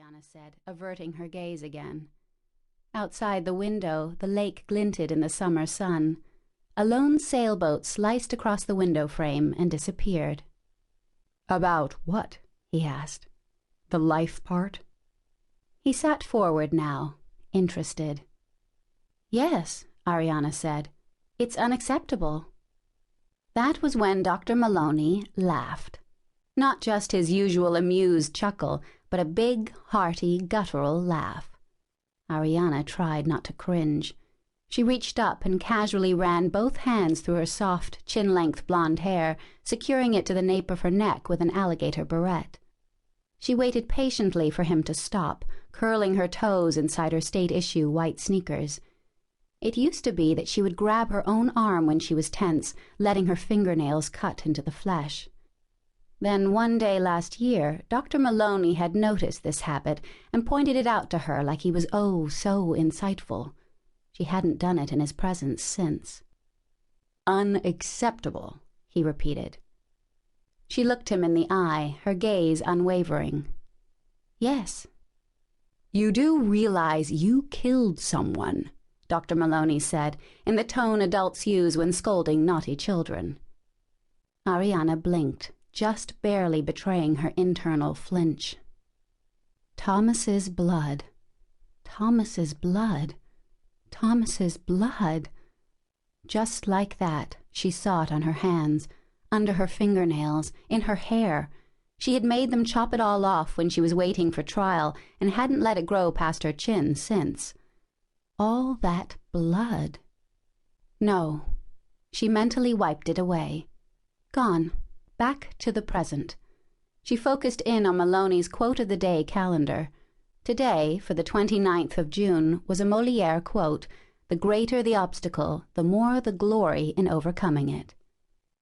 Ariana said, averting her gaze again. Outside the window, the lake glinted in the summer sun. A lone sailboat sliced across the window frame and disappeared. "About what?" he asked. "The life part?" He sat forward now, interested. "Yes," Ariana said. "It's unacceptable." That was when Dr. Maloney laughed. Not just his usual amused chuckle, but a big, hearty, guttural laugh. Ariana tried not to cringe. She reached up and casually ran both hands through her soft, chin-length blonde hair, securing it to the nape of her neck with an alligator barrette. She waited patiently for him to stop, curling her toes inside her state-issue white sneakers. It used to be that she would grab her own arm when she was tense, letting her fingernails cut into the flesh. Then one day last year, Dr. Maloney had noticed this habit and pointed it out to her like he was oh so insightful. She hadn't done it in his presence since. "Unacceptable," he repeated. She looked him in the eye, her gaze unwavering. "Yes." "You do realize you killed someone," Dr. Maloney said, in the tone adults use when scolding naughty children. Ariana blinked, just barely betraying her internal flinch. Thomas's blood. Thomas's blood. Thomas's blood. Just like that, she saw it on her hands, under her fingernails, in her hair. She had made them chop it all off when she was waiting for trial and hadn't let it grow past her chin since. All that blood. No. She mentally wiped it away. Gone. Back to the present. She focused in on Maloney's quote of the day calendar. Today, for the 29th of June, was a Molière quote, "The greater the obstacle, the more the glory in overcoming it."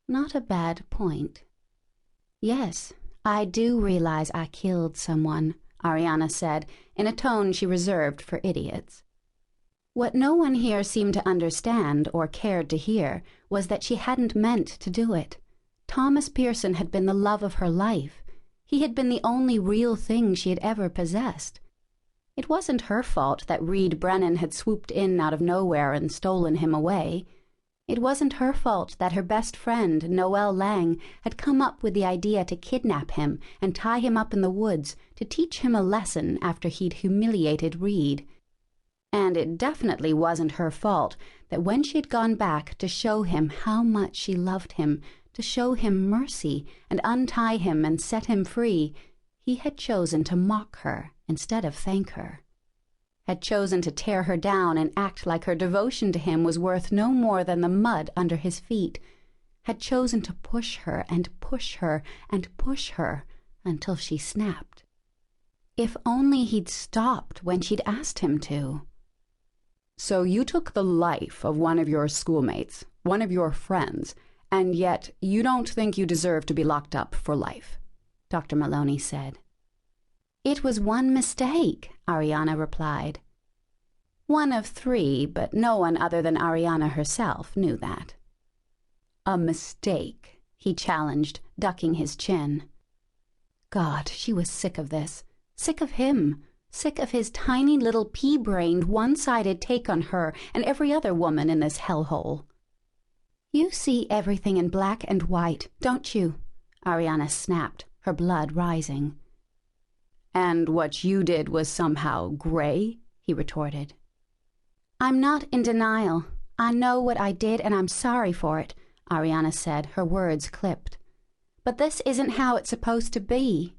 Not a bad point. "Yes, I do realize I killed someone," Ariana said, in a tone she reserved for idiots. What no one here seemed to understand or cared to hear was that she hadn't meant to do it. Thomas Pearson had been the love of her life. He had been the only real thing she had ever possessed. It wasn't her fault that Reed Brennan had swooped in out of nowhere and stolen him away. It wasn't her fault that her best friend, Noelle Lang, had come up with the idea to kidnap him and tie him up in the woods to teach him a lesson after he'd humiliated Reed. And it definitely wasn't her fault that when she'd gone back to show him how much she loved him, to show him mercy and untie him and set him free, he had chosen to mock her instead of thank her. Had chosen to tear her down and act like her devotion to him was worth no more than the mud under his feet. Had chosen to push her and push her and push her until she snapped. If only he'd stopped when she'd asked him to. "So you took the life of one of your schoolmates, one of your friends, and yet you don't think you deserve to be locked up for life," Dr. Maloney said. "It was one mistake," Ariana replied. One of 3, but no one other than Ariana herself knew that. "A mistake," he challenged, ducking his chin. God, she was sick of this. Sick of him. Sick of his tiny little pea-brained, one-sided take on her and every other woman in this hellhole. "You see everything in black and white, don't you?" Ariana snapped, her blood rising. "And what you did was somehow gray?" he retorted. "I'm not in denial. I know what I did and I'm sorry for it," Ariana said, her words clipped. "But this isn't how it's supposed to be."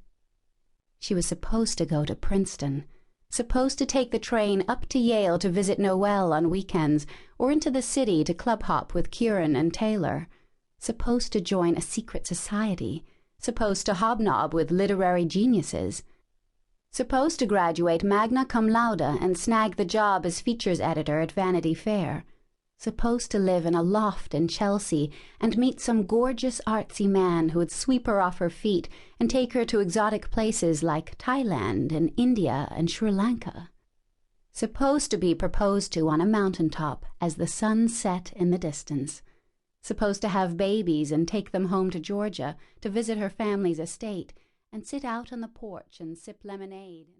She was supposed to go to Princeton, supposed to take the train up to Yale to visit Noelle on weekends, or into the city to club hop with Kieran and Taylor, supposed to join a secret society, supposed to hobnob with literary geniuses, supposed to graduate magna cum laude and snag the job as features editor at Vanity Fair, supposed to live in a loft in Chelsea and meet some gorgeous artsy man who would sweep her off her feet and take her to exotic places like Thailand and India and Sri Lanka. Supposed to be proposed to on a mountaintop as the sun set in the distance. Supposed to have babies and take them home to Georgia to visit her family's estate and sit out on the porch and sip lemonade.